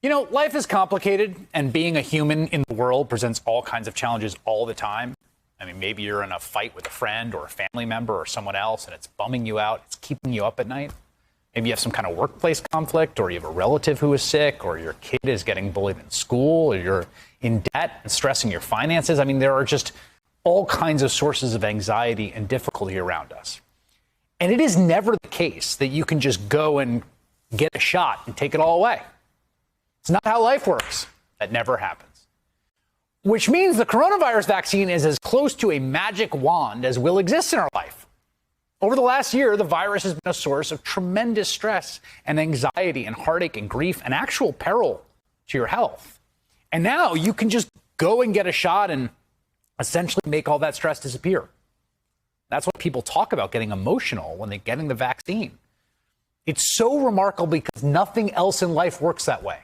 You know, life is complicated, and being a human in the world presents all kinds of challenges all the time. I mean, maybe you're in a fight with a friend or a family member or someone else, and it's bumming you out. It's keeping you up at night. Maybe you have some kind of workplace conflict, or you have a relative who is sick, or your kid is getting bullied in school, or you're in debt and stressing your finances. I mean, there are just all kinds of sources of anxiety and difficulty around us. And it is never the case that you can just go and get a shot and take it all away. It's not how life works. That never happens. Which means the coronavirus vaccine is as close to a magic wand as will exist in our life. Over the last year, the virus has been a source of tremendous stress and anxiety and heartache and grief and actual peril to your health. And now you can just go and get a shot and essentially make all that stress disappear. That's what people talk about, getting emotional when they're getting the vaccine. It's so remarkable because nothing else in life works that way.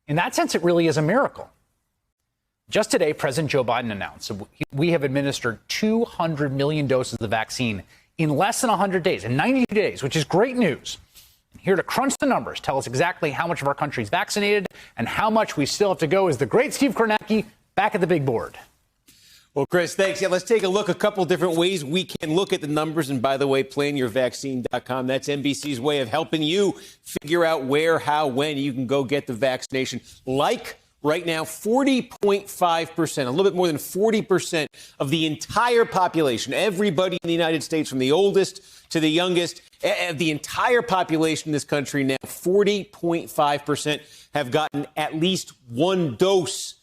In that sense, it really is a miracle. Just today, President Joe Biden announced that we have administered 200 million doses of the vaccine in less than 100 days, in 92 days, which is great news. Here to crunch the numbers, tell us exactly how much of our country is vaccinated and how much we still have to go is the great Steve Kornacki back at the big board. Well, Chris, thanks. Yeah, let's take a look, a couple different ways we can look at the numbers. And by the way, planyourvaccine.com, that's NBC's way of helping you figure out where, how, when you can go get the vaccination. Like right now, 40.5%, a little bit more than 40% of the entire population, everybody in the United States, from the oldest to the youngest, the entire population in this country now, 40.5% have gotten at least one dose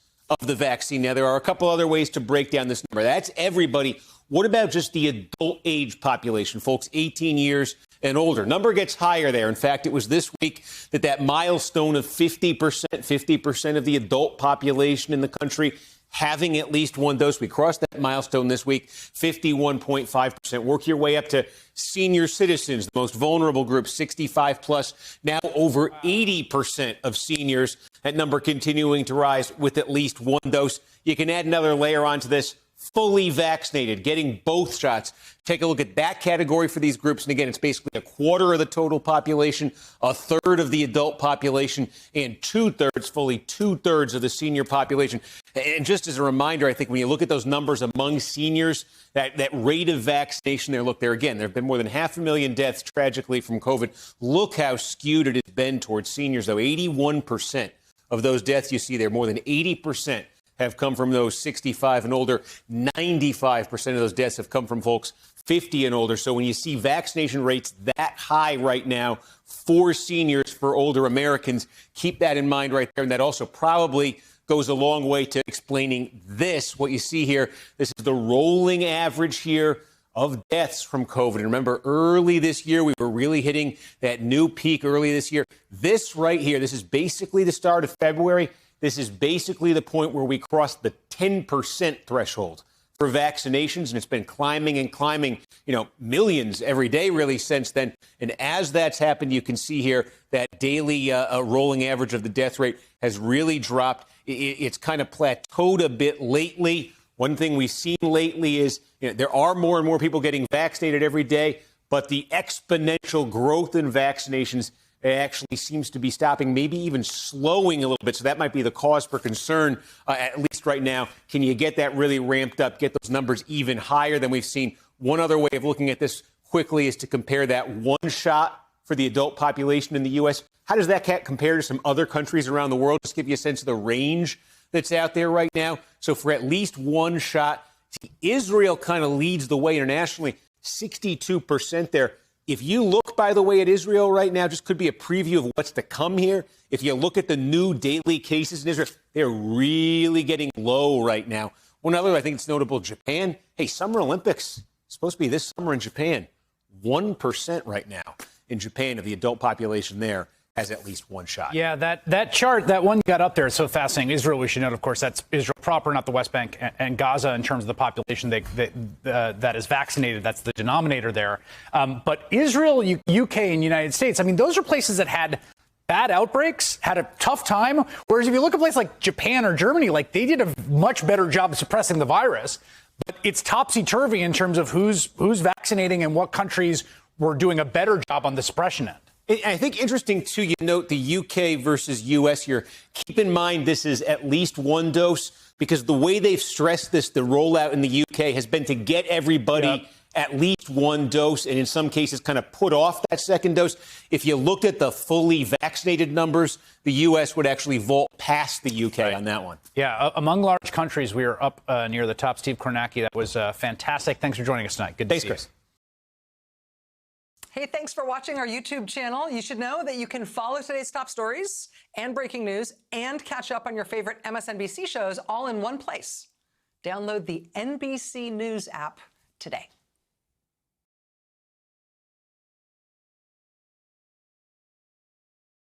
of the vaccine. Now, there are a couple other ways to break down this number. That's everybody. What about just the adult age population, folks 18 years and older? Number gets higher there. In fact, it was this week that milestone of 50% of the adult population in the country having at least one dose. We crossed that milestone this week, 51.5%. Work your way up to senior citizens, the most vulnerable group, 65 plus. Now over 80% of seniors, that number continuing to rise with at least one dose. You can add another layer onto this. Fully vaccinated, getting both shots. Take a look at that category for these groups. And again, it's basically a quarter of the total population, a third of the adult population, and fully two-thirds of the senior population. And just as a reminder, I think when you look at those numbers among seniors, that rate of vaccination there, look there again, there have been more than 500,000 deaths tragically from COVID. Look how skewed it has been towards seniors, though. 81% of those deaths you see there, more than 80% have come from those 65 and older. 95% of those deaths have come from folks 50 and older. So when you see vaccination rates that high right now for seniors, for older Americans, keep that in mind right there. And that also probably goes a long way to explaining this, what you see here. This is the rolling average here of deaths from COVID. And remember, early this year, we were really hitting that new peak early this year. This right here, this is basically the start of February. This is basically the point where we crossed the 10% threshold for vaccinations, and it's been climbing and climbing, millions every day really since then. And as that's happened, you can see here that daily rolling average of the death rate has really dropped. It's kind of plateaued a bit lately. One thing we've seen lately is there are more and more people getting vaccinated every day, but the exponential growth in vaccinations actually seems to be stopping, maybe even slowing a little bit. So that might be the cause for concern, at least right now. Can you get that really ramped up, get those numbers even higher than we've seen? One other way of looking at this quickly is to compare that one shot for the adult population in the U.S. How does that compare to some other countries around the world? Just give you a sense of the range that's out there right now. So for at least one shot, Israel kind of leads the way internationally, 62% there. If you look, by the way, at Israel right now, just could be a preview of what's to come here. If you look at the new daily cases in Israel, they're really getting low right now. One other, I think it's notable, Japan. Hey, Summer Olympics, supposed to be this summer in Japan. 1% right now in Japan of the adult population there has at least one shot. Yeah, that chart, that one you got up there is so fascinating. Israel, we should note, of course, that's Israel proper, not the West Bank, and Gaza in terms of the population that is vaccinated. That's the denominator there. But Israel, UK, and United States, I mean, those are places that had bad outbreaks, had a tough time. Whereas if you look at places like Japan or Germany, like they did a much better job of suppressing the virus. But it's topsy-turvy in terms of who's vaccinating and what countries were doing a better job on the suppression end. I think interesting, too, you note the UK versus U.S. here. Keep in mind this is at least one dose because the way they've stressed this, the rollout in the UK, has been to get everybody at least one dose and in some cases kind of put off that second dose. If you looked at the fully vaccinated numbers, the U.S. would actually vault past the UK on that one. Yeah, among large countries, we are up near the top. Steve Kornacki, that was fantastic. Thanks for joining us tonight. Good to see you. Chris. Hey, thanks for watching our YouTube channel. You should know that you can follow today's top stories and breaking news and catch up on your favorite MSNBC shows all in one place. Download the NBC News app today.